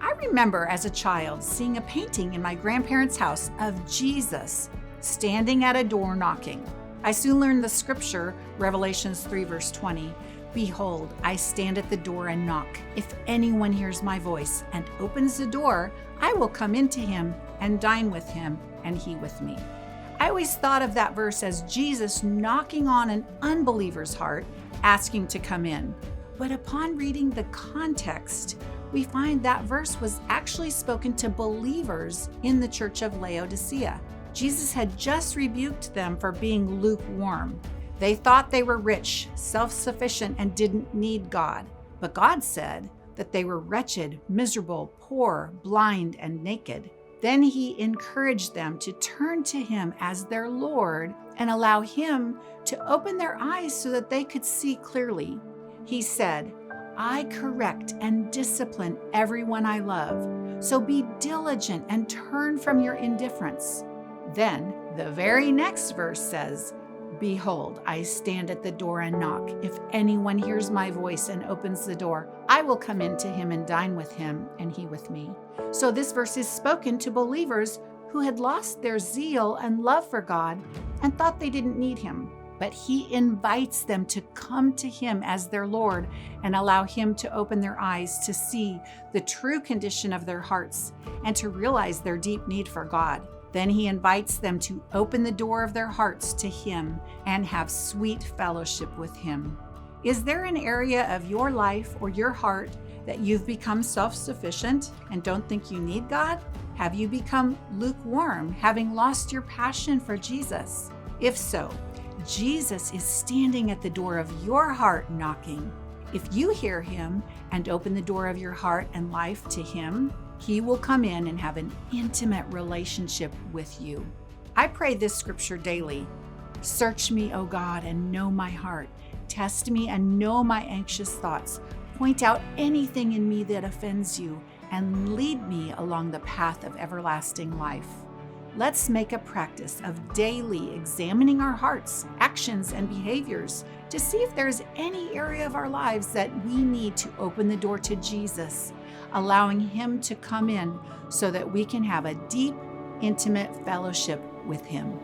I remember as a child seeing a painting in my grandparents' house of Jesus standing at a door knocking. I soon learned the scripture, Revelations 3 verse 20. Behold, I stand at the door and knock. If anyone hears my voice and opens the door, I will come into him and dine with him and he with me. I always thought of that verse as Jesus knocking on an unbeliever's heart, asking to come in. But upon reading the context, we find that verse was actually spoken to believers in the church of Laodicea. Jesus had just rebuked them for being lukewarm. They thought they were rich, self-sufficient, and didn't need God. But God said that they were wretched, miserable, poor, blind, and naked. Then he encouraged them to turn to him as their Lord and allow him to open their eyes so that they could see clearly. He said, I correct and discipline everyone I love, so be diligent and turn from your indifference. Then the very next verse says, Behold, I stand at the door and knock. If anyone hears my voice and opens the door, I will come into him and dine with him, and he with me. So this verse is spoken to believers who had lost their zeal and love for God and thought they didn't need him. But he invites them to come to him as their Lord and allow him to open their eyes to see the true condition of their hearts and to realize their deep need for God. Then he invites them to open the door of their hearts to him and have sweet fellowship with him. Is there an area of your life or your heart that you've become self-sufficient and don't think you need God? Have you become lukewarm, having lost your passion for Jesus? If so, Jesus is standing at the door of your heart knocking. If you hear him and open the door of your heart and life to him, he will come in and have an intimate relationship with you. I pray this scripture daily. Search me, O God, and know my heart. Test me and know my anxious thoughts. Point out anything in me that offends you and lead me along the path of everlasting life. Let's make a practice of daily examining our hearts, actions, and behaviors to see if there's any area of our lives that we need to open the door to Jesus, allowing him to come in so that we can have a deep, intimate fellowship with him.